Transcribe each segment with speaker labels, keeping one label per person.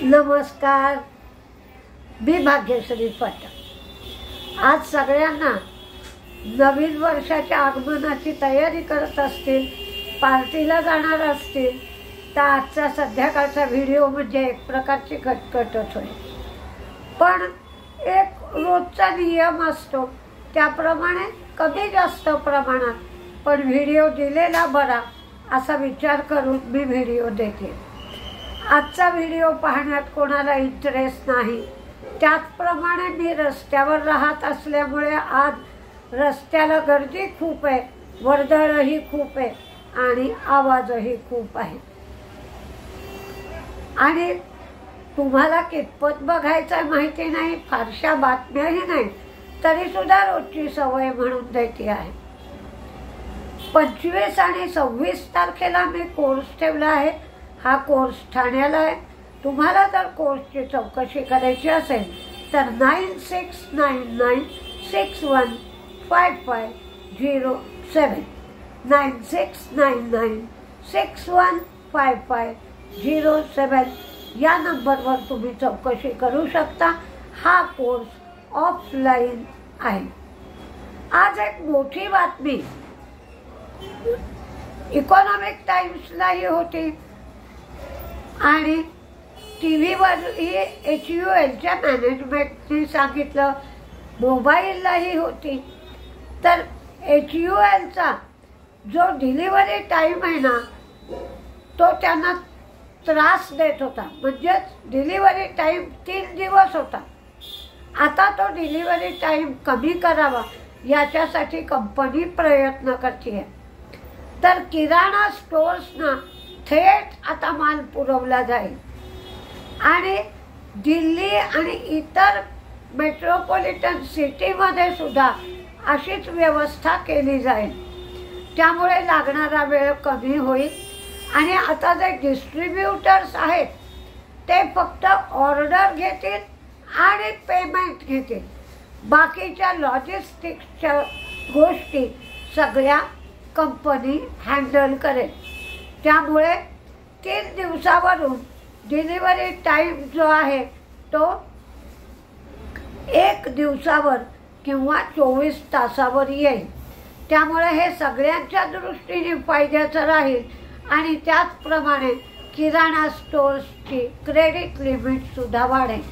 Speaker 1: नमस्कार, मी भाग्यश्री पाठक। आज सगळ्यांना नवीन वर्षाच्या आगमनाची तयारी करत असतील, पार्टीला जाणार असतील तर आजचा संध्याकाळचा व्हिडिओ म्हणजे एक प्रकारची खटखटच होईल। पण एक रोजचा नियम असतो त्याप्रमाणे कमी जास्त प्रमाणात पण व्हिडिओ दिलेला बरा असा विचार करून मी व्हिडिओ देते। आजचा व्हिडिओ पाहण्यात कोणाला इंटरेस्ट नाही, त्याचप्रमाणे मी रस्त्यावर राहत असल्यामुळे आज रस्त्याला गर्दी खूप आहे, वर्दळही खूप आहे आणि आवाजही खूप आहे। आणि तुम्हाला कितपत बघायचं माहिती नाही, फारशा बातम्याही नाही, तरी सुद्धा रोजची सवय म्हणून देते आहे। 25 आणि 26 तारखेला मी कोर्स ठेवला आहे। हा कोर्स ठाण्याला आहे। तुम्हाला जर कोर्सची चौकशी करायची असेल तर 9699615507 9699615507 या नंबरवर तुम्ही चौकशी करू शकता। हा कोर्स ऑफलाईन आहे। आज एक मोठी बातमी इकॉनॉमिक टाइम्सलाही होती आणि टीव्हीवरही HULच्या मॅनेजमेंटने सांगितलं, मोबाईललाही होती। तर HULचा जो डिलिव्हरी टाईम आहे ना तो त्यांना त्रास देत होता, म्हणजेच डिलिव्हरी टाईम 3 दिवस होता। आता तो डिलिव्हरी टाईम कमी करावा याच्यासाठी कंपनी प्रयत्न करते आहे। तर किराणा स्टोर्सना थेट आता माल पुरवला जाईल आणि दिल्ली आणि इतर मेट्रोपॉलिटन सिटीमध्ये सुद्धा अशीच व्यवस्था केली जाईल। त्यामुळे लागणारा वेळ कमी होईल आणि आता जे डिस्ट्रीब्युटर्स आहेत ते फक्त ऑर्डर घेतील आणि पेमेंट घेतील, बाकीच्या लॉजिस्टिक्सच्या गोष्टी सगळ्या कंपनी हँडल करेल। त्यामुळे 3 दिवसावरून डिलिव्हरी टाईम जो आहे तो 1 दिवसावर किंवा 24 तासावर येईल। त्यामुळे हे सगळ्यांच्या दृष्टीने फायद्याचं राहील आणि त्याचप्रमाणे किराणा स्टोर्सची क्रेडिट लिमिट सुद्धा वाढेल।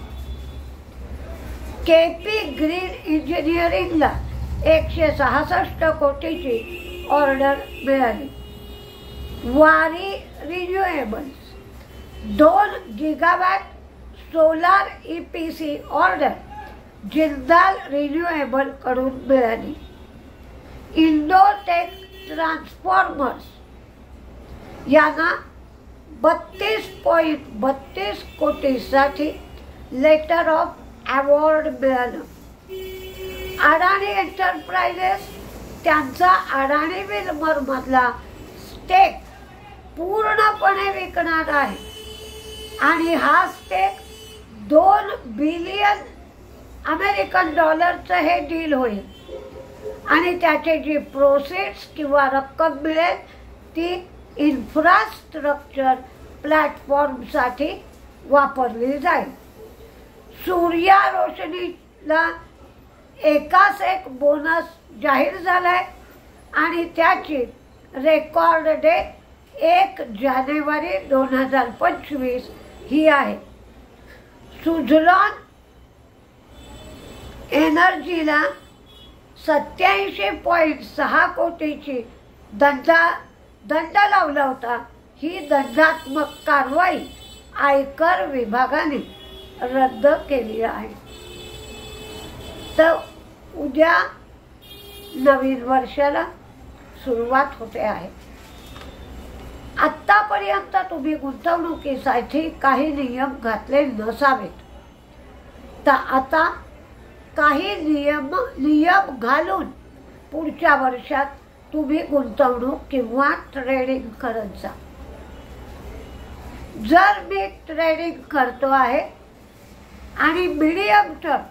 Speaker 1: KP ग्रीन इंजिनिअरिंगला 166 कोटीची ऑर्डर मिळाली। वारी renewables 2 gigawatt solar EPC order Jindal renewable कडून मिळाली। इंडोटेक ट्रान्सफॉर्मर्स यांना 32.32 कोटीसाठी लेटर ऑफ अवॉर्ड मिळालं। अडाणी एंटरप्राइजेस त्यांचा अडाणी विल्मरमधला स्टेक पूर्णपणे विकणार आहे आणि हा स्टेक 2 बिलियन अमेरिकन डॉलरचं हे डील होईल आणि त्याची जी प्रोसेड्स किंवा रक्कम मिळेल ती इन्फ्रास्ट्रक्चर प्लॅटफॉर्मसाठी वापरली जाईल। सूर्या रोशनीला एकास एक बोनस जाहीर झालाय आणि त्याची रेकॉर्ड डेट 1 जानेवारी 2025 ही आहे। सुझलॉन एनर्जीला 87.6 कोटीची दंड लावला होता। ही दंडात्मक कारवाई आयकर विभागाने रद्द केली आहे। तर उद्या नवीन वर्षाला सुरुवात होते आहे। आत्तापर्यंत तुम्ही गुंतवणुकीसाठी काही नियम घातले नसावेत, तर आता काही नियम घालून पुढच्या वर्षात तुम्ही गुंतवणूक किंवा ट्रेडिंग करत जा। जर मी ट्रेडिंग करतो आहे आणि मीडियम टर्म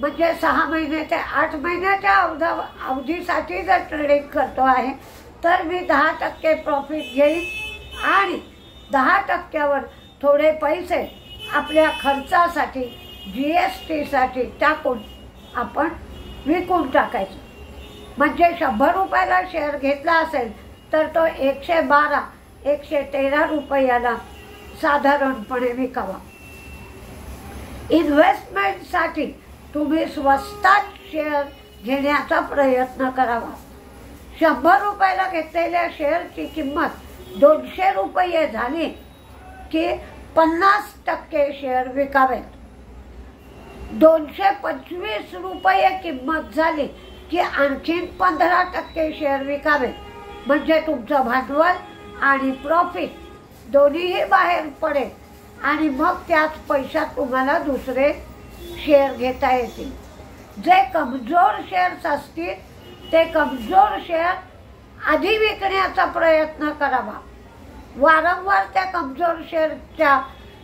Speaker 1: म्हणजे 6 महिने ते 8 महिन्याच्या अवधीसाठी जर ट्रेडिंग करतो आहे तर मी 10% प्रॉफिट घेईन आणि 10% थोडे पैसे आपल्या खर्चासाठी GSTसाठी टाकून आपण विकून टाकायचं. म्हणजे 100 रुपयाला शेअर घेतला असेल तर तो 112 113 रुपयाला साधारणपणे विकावा. इन्व्हेस्टमेंटसाठी तुम्ही स्वस्तात शेअर घेण्याचा प्रयत्न करावा. 100 रुपयाला घेतलेल्या शेअरची किंमत 200 रुपये झाली की 50% शेअर विकावेत. 225 रुपये किंमत झाली की आणखीन 15% शेअर विकावे. म्हणजे तुमचं भांडवल आणि प्रॉफिट दोन्हीही बाहेर पडेल आणि मग त्याच पैशात तुम्हाला दुसरे शेअर घेता येतील. जे कमजोर शेअर्स असतील ते कमजोर शेअर आधी विकण्याचा प्रयत्न करावा. वारंवार त्या कमजोर शेअरच्या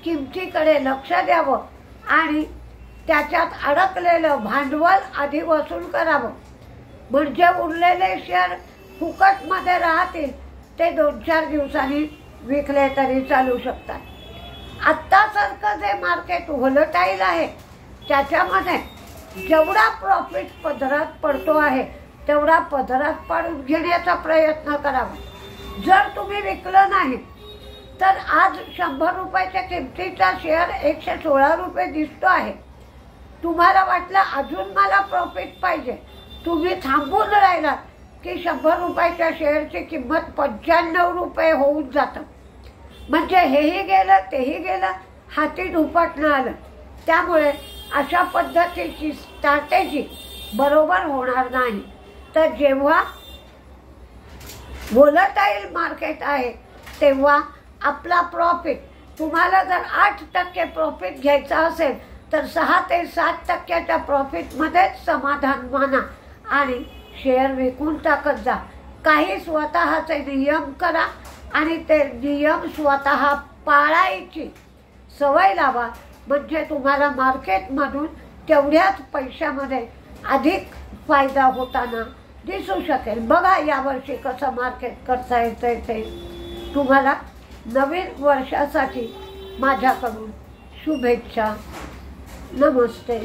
Speaker 1: किमतीकडे लक्ष द्यावं आणि त्याच्यात अडकलेलं भांडवल आधी वसूल करावं. म्हणजे उरलेले शेअर फुकटमध्ये राहतील, ते 2-4 दिवसांनी विकले तरी चालू शकतात. आत्तासारखं जे मार्केट व्होलटाईल आहे त्याच्यामध्ये जेवढा प्रॉफिट पदरात पडतो आहे तेवढा पदरात पाडून घेण्याचा प्रयत्न करावा. जर तुम्ही विकलं नाही तर आज 100 रुपयाच्या किमतीचा शेअर 116 रुपये दिसतो आहे. तुम्हाला वाटलं अजून मला प्रॉफिट पाहिजे, तुम्ही थांबून राहिलात की 100 रुपयाच्या शेअरची किंमत 95 रुपये होऊन जातं. म्हणजे हेही गेलं तेही गेलं, हाती धुपटणं आलं. त्यामुळे अशा पद्धतीची स्ट्रॅटेजी बरोबर होणार नाही. तर जेव्हा व्होलटाईल मार्केट आहे तेव्हा आपला प्रॉफिट, तुम्हाला जर 8% प्रॉफिट घ्यायचा असेल तर 6 ते 7% प्रॉफिटमध्येच समाधान माना आणि शेअर विकून टाकत जा. काही स्वतःचे नियम करा आणि ते नियम स्वतः पाळायची सवय लावा. म्हणजे तुम्हाला मार्केटमधून तेवढ्याच पैशामध्ये अधिक फायदा होताना दिसू शकेल. बघा यावर्षी कसं मार्केट करता येतं ते. तुम्हाला नवीन वर्षासाठी माझ्याकडून शुभेच्छा. नमस्ते.